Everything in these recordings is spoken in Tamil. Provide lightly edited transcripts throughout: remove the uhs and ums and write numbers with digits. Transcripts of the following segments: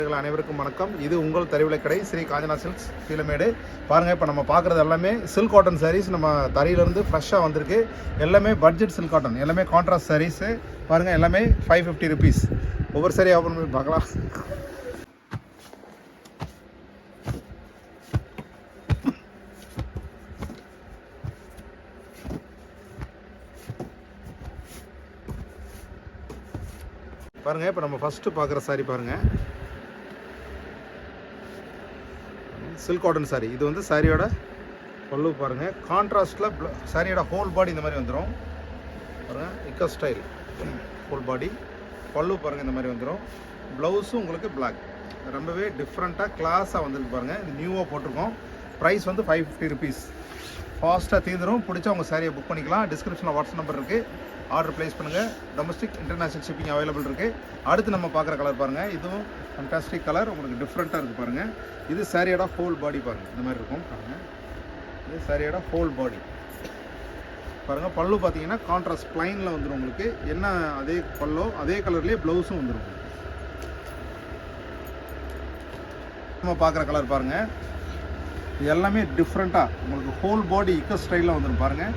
அனைவருக்கும் வணக்கம். இது உங்கள் தறிவிலை கடை ஸ்ரீ காஞ்சனா சில்க்ஸ் பீலமேடு. பாருங்கள், இப்போ நம்ம பார்க்குறது எல்லாமே சில்க் காட்டன் சாரீஸ். நம்ம தறியிலேருந்து ஃப்ரெஷ்ஷாக வந்திருக்கு. எல்லாமே பட்ஜெட் சில்க் காட்டன், எல்லாமே கான்ட்ராஸ்ட் சாரீஸு. பாருங்கள், எல்லாமே 550 ருபீஸ். ஒவ்வொரு சாரி ஓப்பன் பண்ணி பார்க்கலாம். பாருங்கள், இப்போ நம்ம ஃபஸ்ட்டு பார்க்குற சாரி பாருங்கள், சில்க் காட்டன் சாரி. இது வந்து சாரியோட பல்லு பாருங்கள். கான்ட்ராஸ்ட்டில் சாரியோட ஹோல் பாடி இந்த மாதிரி வந்துடும். பாருங்கள், இக்கா ஸ்டைல் ஹோல் பாடி. பல்லு பாருங்கள் இந்த மாதிரி வந்துடும். ப்ளவுஸும் உங்களுக்கு பிளாக். ரொம்பவே டிஃப்ரெண்ட்டாக கிளாஸாக வந்துருக்கு பாருங்கள். இது நியூவாக போட்டிருக்கோம். ப்ரைஸ் வந்து 550 ருபீஸ். ஃபாஸ்ட்டாக தீர்ந்துடும். பிடிச்சா உங்கள் சாரியை புக் பண்ணிக்கலாம். டிஸ்கிரிப்ஷனில் வாட்ஸ்அப் நம்பர் இருக்குது, ஆர்டர் ப்ளேஸ் பண்ணுங்கள். டொமஸ்டிக் இன்டர்நேஷ்னல் ஷிப்பிங் அவைலபிள் இருக்குது. அடுத்து நம்ம பார்க்குற கலர் பாருங்கள். இதுவும் ஃபண்டாஸ்டிக் கலர், உங்களுக்கு டிஃப்ரெண்ட்டாக இருக்குது பாருங்கள். இது சாரியோட ஹோல் பாடி பாருங்கள், இந்த மாதிரி இருக்கும் பாருங்கள். இது சாரியோட ஹோல் பாடி பாருங்கள். பல்லு பார்த்தீங்கன்னா கான்ட்ராஸ்ட் ப்ளைனில் வந்துடும் உங்களுக்கு. என்ன அதே பல்லோ அதே கலர்லேயே ப்ளவுஸும் வந்துடும். நம்ம பார்க்குற கலர் பாருங்கள். இது எல்லாமே டிஃப்ரெண்ட்டாக உங்களுக்கு ஹோல் பாடி இக்கோ ஸ்டைலில் வந்துடும் பாருங்கள்.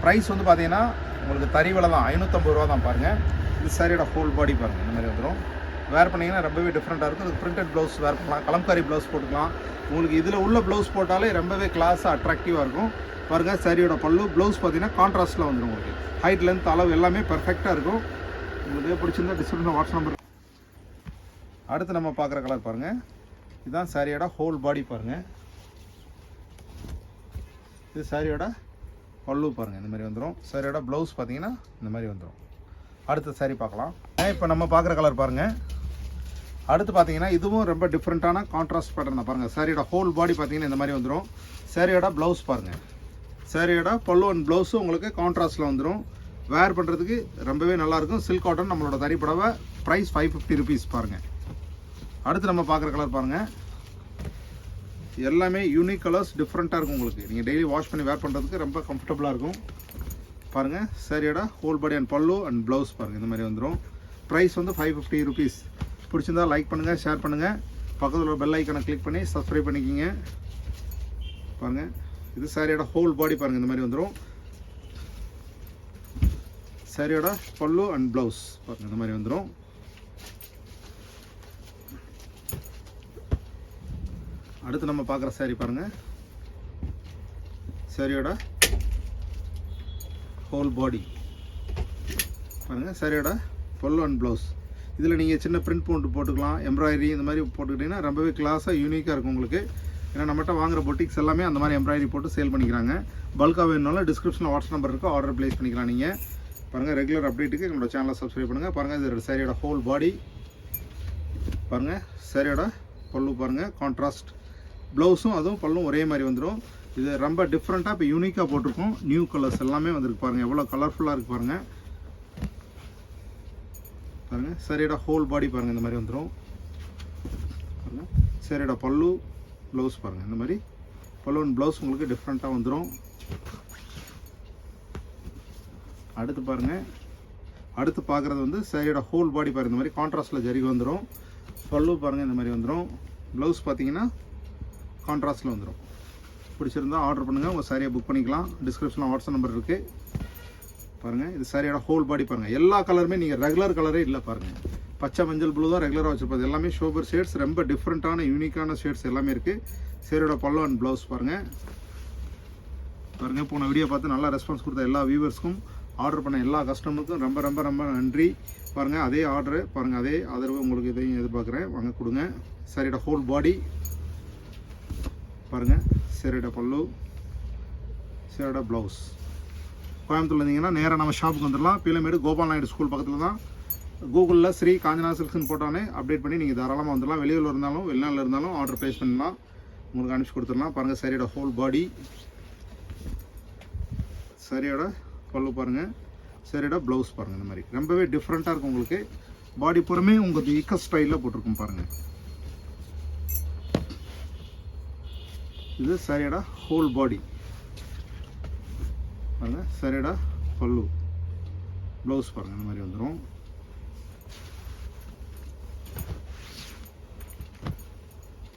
ப்ரைஸ் வந்து பார்த்தீங்கன்னா உங்களுக்கு தறி விலை தான், 550 ரூபா தான் பாருங்கள். இது சாரியோட ஹோல் பாடி பாருங்கள், இந்த மாதிரி வந்துடும். வேர் பண்ணிங்கன்னா ரொம்பவே டிஃப்ரெண்ட்டாக இருக்கும். இதுக்கு பிரிண்டட் ப்ளவுஸ் வேர் பண்ணலாம், கலம்காரி ப்ளவுஸ் போட்டுக்கலாம். உங்களுக்கு இதில் உள்ள ப்ளவுஸ் போட்டாலே ரொம்பவே கிளாஸாக அட்ராக்டிவாக இருக்கும் பாருங்கள். சாரியோட பல்லு ப்ளவுஸ் பார்த்தீங்கன்னா கான்ட்ராஸ்ட்டில் வந்துடும். உங்களுக்கு ஹைட் லென்த் அளவு எல்லாமே பர்ஃபெக்டாக இருக்கும். உங்களுக்கு பிடிச்சிருந்தா டிஸ்கிரிப்ஷனில் வாட்ஸ்அப் நம்பர். அடுத்து நம்ம பார்க்குற கலர் பாருங்கள். இதுதான் சாரியோட ஹோல் பாடி பாருங்கள். இது சாரியோட பல்லு பாருங்கள், இந்த மாதிரி வந்துடும். சாரியோட ப்ளவுஸ் பார்த்தீங்கன்னா இந்த மாதிரி வந்துடும். அடுத்த சாரி பார்க்கலாம். இப்போ நம்ம பார்க்குற கலர் பாருங்கள். அடுத்து பார்த்தீங்கன்னா இதுவும் ரொம்ப டிஃப்ரெண்ட்டான கான்ட்ராஸ்ட் பேட்டர்ன் தான் பாருங்கள். சாரியோட ஹோல் பாடி பார்த்தீங்கன்னா இந்த மாதிரி வந்துடும். சாரியோட ப்ளவுஸ் பாருங்கள். சாரியோட பல்லு அண்ட் ப்ளவுஸும் உங்களுக்கு கான்ட்ராஸ்ட்டில் வந்துடும். வேர் பண்ணுறதுக்கு ரொம்பவே நல்லாயிருக்கும். சில்க் காட்டன் நம்மளோட தறி புடவை. ப்ரைஸ் 550 ருபீஸ் பாருங்கள். அடுத்து நம்ம பார்க்குற கலர் பாருங்கள். எல்லாமே யூனிக் கலர்ஸ், டிஃப்ரெண்ட்டாக இருக்கும். உங்களுக்கு நீங்கள் டெய்லி வாஷ் பண்ணி வேர் பண்ணுறதுக்கு ரொம்ப கம்ஃபர்டபுளாக இருக்கும் பாருங்கள். சாரியோட ஹோல் பாடி அண்ட் பல்லு அண்ட் ப்ளவுஸ் பாருங்கள், இந்த மாதிரி வந்துடும். ப்ரைஸ் வந்து 550 ருபீஸ். பிடிச்சிருந்தால் லைக் பண்ணுங்கள், ஷேர் பண்ணுங்கள். பக்கத்தில் ஒரு பெல் ஐக்கனை கிளிக் பண்ணி சப்ஸ்கிரைப் பண்ணிக்கிங்க பாருங்கள். இது சாரியோட ஹோல் பாடி பாருங்கள், இந்த மாதிரி வந்துடும். சாரியோட பல்லு அண்ட் ப்ளவுஸ் பாருங்கள், இந்த மாதிரி வந்துடும். அடுத்து நம்ம பார்க்குற சாரி பாருங்கள். சாரியோட ஹோல் பாடி பாருங்கள். சாரியோட பல்லு அண்ட் ப்ளவுஸ். இதில் நீங்கள் சின்ன பிரிண்ட் போட்டுக்கலாம், எம்ப்ராய்டரி இந்த மாதிரி போட்டுக்கிட்டிங்கன்னா ரொம்பவே கிளாஸாக யூனிக்காக இருக்கும் உங்களுக்கு. ஏன்னா நம்மகிட்ட வாங்குகிற பொட்டிக்ஸ் எல்லாமே அந்த மாதிரி எம்ப்ராய்டரி போட்டு சேல் பண்ணிக்கிறாங்க. பல்காக வேணுனாலும் டிஸ்கிரிப்ஷனில் வாட்ஸ்அப் நம்பர் இருக்குது, ஆர்டர் ப்ளேஸ் பண்ணிக்கலாம் நீங்கள் பாருங்கள். ரெகுலர் அப்டேட்டுக்கு என்னோட சேனலை சப்ஸ்கிரைப் பண்ணுங்கள் பாருங்கள். இது சாரியோட ஹோல் பாடி பாருங்கள். சாரியோட பல்லு பாருங்கள், கான்ட்ராஸ்ட் ப்ளவுஸும் அதுவும் பல்லும் ஒரே மாதிரி வந்துடும். இது ரொம்ப டிஃப்ரெண்ட்டாக இப்போ யூனிக்காக போட்டிருக்கோம். நியூ கலர்ஸ் எல்லாமே வந்துருக்கு பாருங்கள். எவ்வளோ கலர்ஃபுல்லாக இருக்குது பாருங்கள். பாருங்கள், சாரியோட ஹோல் பாடி பாருங்கள், இந்த மாதிரி வந்துடும் பாருங்கள். சாரியோட பல்லு ப்ளவுஸ் பாருங்கள், இந்த மாதிரி பல்லு அண்ட் ப்ளவுஸ் உங்களுக்கு டிஃப்ரெண்ட்டாக வந்துடும். அடுத்து பாருங்கள். அடுத்து பார்க்குறது வந்து சாரியோட ஹோல் பாடி பாருங்கள், இந்த மாதிரி கான்ட்ராஸ்ட்டில் ஜரிகை வந்துடும். பல்லு பாருங்கள், இந்த மாதிரி வந்துடும். ப்ளவுஸ் பார்த்தீங்கன்னா கான்ட்ராஸ்ட்டில் வந்துடும். பிடிச்சிருந்தால் ஆர்டர் பண்ணுங்கள், உங்கள் சாரியை புக் பண்ணிக்கலாம். டிஸ்கிரிப்ஷனில் வாட்ஸ்அப் நம்பர் இருக்குது பாருங்கள். இது சாரியோட ஹோல் பாடி பாருங்கள். எல்லா கலருமே நீங்கள் ரெகுலர் கலரே இல்லை பாருங்கள். பச்சை மஞ்சள் ப்ளூ தான் ரெகுலராக வச்சுருப்பது. எல்லாமே ஷோபர் ஷேட்ஸ், ரொம்ப டிஃப்ரெண்ட்டான யூனிக்கான ஷேட்ஸ் எல்லாமே இருக்குது. சாரியோட பல்லு அண்ட் ப்ளவுஸ் பாருங்கள். பாருங்கள், போன வீடியோ பார்த்து நல்லா ரெஸ்பான்ஸ் கொடுத்த எல்லா வியூவர்ஸ்க்கும், ஆர்டர் பண்ண எல்லா கஸ்டமருக்கும் ரொம்ப ரொம்ப ரொம்ப நன்றி பாருங்கள். அதே ஆர்டரு பாருங்கள், அதே ஆதரவு உங்களுக்கு இதையும் எதிர்பார்க்குறேன். வாங்க கொடுங்க. சாரியோட ஹோல் பாடி பாருங்கள். சாரியோட பல்லு, சாரியோட ப்ளவுஸ். கோயம்புத்தூர்ல இருந்தீங்கன்னா நேராக நம்ம ஷாப்புக்கு வந்துடலாம். பீலமேடு கோபால் நாயுடு ஸ்கூல் பக்கத்தில் தான். கூகுளில் ஸ்ரீ காஞ்சனா சில்க்ஸ்னு போட்டானே அப்டேட் பண்ணி நீங்கள் தாராளமாக வந்துடலாம். வெளியூரில் இருந்தாலும் வெளிநாட்டில் இருந்தாலும் ஆர்டர் ப்ளேஸ் பண்ணலாம், உங்களுக்கு அனுப்பிச்சி கொடுத்துடலாம். பாருங்கள், சாரியோட ஹோல் பாடி, சாரியோட பல்லு பாருங்கள், சாரியோட ப்ளவுஸ் பாருங்கள். இந்த மாதிரி ரொம்பவே டிஃப்ரெண்ட்டாக இருக்கும் உங்களுக்கு. பாடி பூரமே உங்களுக்கு இக்க ஸ்டைலில் போட்டிருக்கும் பாருங்கள். இது சாரியோட ஹோல் பாடி பாருங்கள். சாரியோட பல்லு ப்ளவுஸ் பாருங்கள், இந்த மாதிரி வந்துடும்.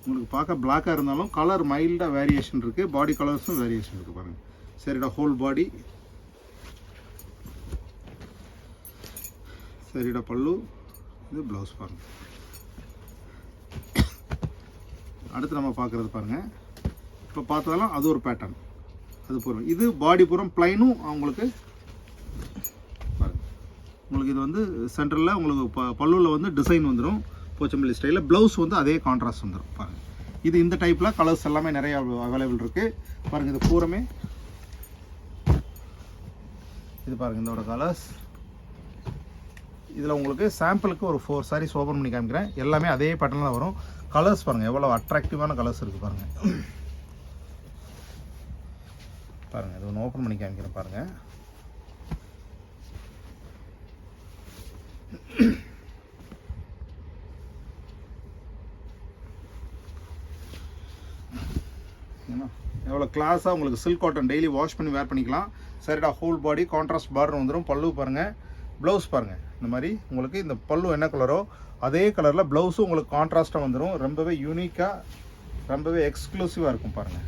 உங்களுக்கு பார்க்க பிளாக்காக இருந்தாலும் கலர் மைல்டாக வேரியேஷன் இருக்குது, பாடி கலர்ஸும் வேரியேஷன் இருக்குது பாருங்கள். சரிடா ஹோல் பாடி, சரிடா பல்லு, இது ப்ளவுஸ் பாருங்கள். அடுத்து நம்ம பார்க்குறது பாருங்கள், இப்போ பார்த்ததெல்லாம் அது ஒரு பேட்டர்ன், அது பூரம். இது பாடி பூரம் ப்ளைனும் உங்களுக்கு பாருங்கள். உங்களுக்கு இது வந்து சென்டரில் உங்களுக்கு பல்லுவில் வந்து டிசைன் வந்துடும் போச்சம்பள்ளி ஸ்டைலில். ப்ளவுஸ் வந்து அதே கான்ட்ராஸ்ட் வந்துடும் பாருங்கள். இது இந்த டைப்பில் கலர்ஸ் எல்லாமே நிறைய அவைலபிள் இருக்குது பாருங்கள். இது பூரமே இது பாருங்கள், இதோட கலர்ஸ். இதில் உங்களுக்கு சாம்பிளுக்கு ஒரு 4 sarees ஓப்பன் பண்ணி காமிக்கிறேன். எல்லாமே அதே பேட்டர்னில் தான் வரும். கலர்ஸ் பாருங்கள் எவ்வளோ அட்ராக்டிவான கலர்ஸ் இருக்குது பாருங்கள். பாருங்கள் இது ஒன்று ஓப்பன் பண்ணி காமிக்கிறேன் பாருங்கள். எவ்வளோ கிளாஸாக உங்களுக்கு சில்க் காட்டன் டெய்லி வாஷ் பண்ணி வேர் பண்ணிக்கலாம். சரிடா ஹோல் பாடி கான்ட்ராஸ்ட் பார்டர் வந்துடும். பல்லு பாருங்கள், ப்ளவுஸ் பாருங்கள். இந்த மாதிரி உங்களுக்கு இந்த பல்லு என்ன கலரோ அதே கலரில் ப்ளவுஸும் உங்களுக்கு கான்ட்ராஸ்ட்டாக வந்துடும். ரொம்பவே யூனிக்காக, ரொம்பவே எக்ஸ்க்ளூசிவாக இருக்கும் பாருங்கள்.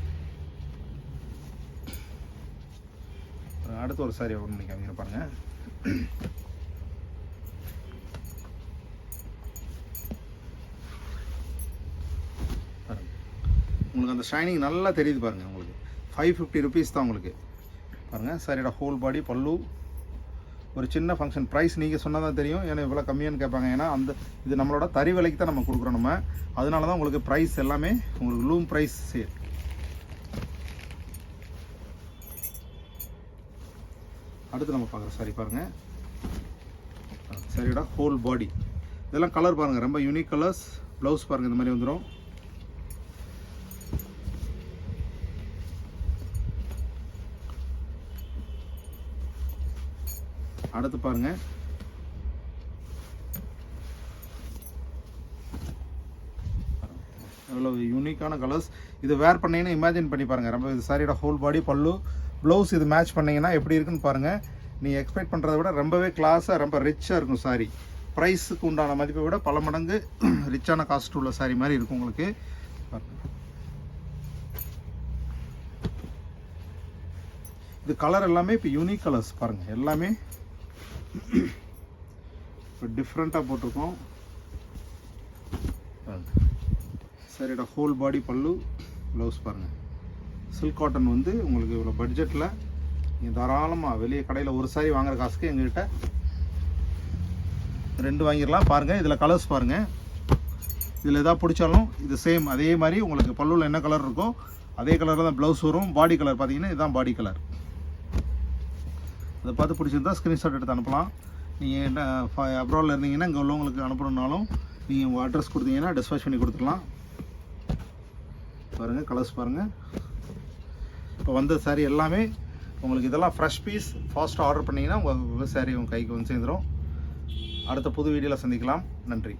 அடுத்து ஒரு சாரி ஓப்பன் பண்ணி காமிக்கிறேன் பாருங்கள். உங்களுக்கு அந்த ஷைனிங் நல்லா தெரியுது பாருங்கள். உங்களுக்கு 550 rupees தான் உங்களுக்கு பாருங்கள். சரிடா ஹோல் பாடி பல்லு. ஒரு சின்ன ஃபங்க்ஷன் ப்ரைஸ் நீங்கள் சொன்னால் தான் தெரியும், ஏன்னா இவ்வளோ கம்மியானு கேட்பாங்க. ஏன்னா அந்த இது நம்மளோட தறி விலைக்கு தான் நம்ம கொடுக்குறோம் நம்ம, அதனால தான் உங்களுக்கு ப்ரைஸ் எல்லாமே உங்களுக்கு லூம் ப்ரைஸ் சேல். அடுத்து நம்ம பார்க்குறோம் சாரி பாருங்கள். சரிடா ஹோல் பாடி, இதெல்லாம் கலர் பாருங்கள் ரொம்ப யூனிக் கலர்ஸ். ப்ளவுஸ் பாருங்கள் இந்த மாதிரி வந்துடும். அடுத்து பாருங்கள் எவ்வளோ யூனிக்கான கலர்ஸ். இது வேர் பண்ணிங்கன்னா இமேஜின் பண்ணி பாருங்கள். ரொம்ப இது சாரியோட ஹோல் பாடி பல்லு ப்ளவுஸ் இது மேட்ச் பண்ணிங்கன்னா எப்படி இருக்குன்னு பாருங்கள். நீங்கள் எக்ஸ்பெக்ட் பண்ணுறத விட ரொம்பவே கிளாஸாக ரொம்ப ரிச்சாக இருக்கும் சாரி. ப்ரைஸுக்கு உண்டான மதிப்பை விட பல மடங்கு ரிச்சான காஸ்ட் உள்ள சாரி மாதிரி இருக்கும் உங்களுக்கு. இது கலர் எல்லாமே இப்போ யூனிக் கலர்ஸ் பாருங்கள். எல்லாமே இப்போ டிஃப்ரெண்ட்டாக போட்டிருக்கோம். சரிடா ஹோல் பாடி பல்லு ப்ளவுஸ் பாருங்கள். சில்க் காட்டன் வந்து உங்களுக்கு இவ்வளோ பட்ஜெட்டில் நீங்கள் தாராளமாக வெளியே கடையில் ஒரு சாரி வாங்குற காசுக்கு எங்கள்கிட்ட 2 வாங்கிடலாம். பாருங்கள் இதில் கலர்ஸ் பாருங்கள். இதில் எதாவது பிடிச்சாலும் இது சேம் அதே மாதிரி உங்களுக்கு பல்லுவில் என்ன கலர் இருக்கோ அதே கலரில் தான் ப்ளவுஸ் வரும். பாடி கலர் பார்த்தீங்கன்னா இதுதான் பாடி கலர். அதை பார்த்து பிடிச்சிருந்தா ஸ்க்ரீன்ஷாட் எடுத்து அனுப்பலாம். நீங்கள் என்ன அப்ராடில் இருந்தீங்கன்னா இங்கே உள்ளவங்களுக்கு அனுப்பணுன்னாலும் நீங்கள் உங்கள் அட்ரஸ் கொடுத்தீங்கன்னா டிஸ்பேச் பண்ணி கொடுத்துக்கலாம். பாருங்கள் கலர்ஸ் பாருங்கள். இப்போ வந்த சாரீ எல்லாமே உங்களுக்கு இதெல்லாம் ஃப்ரெஷ் பீஸ். ஃபாஸ்ட்டாக ஆர்டர் பண்ணிங்கன்னா உங்கள் சாரீ உங்கள் கைக்கு வந்து சேர்ந்துடும். அடுத்த புது வீடியோவில் சந்திக்கலாம். நன்றி.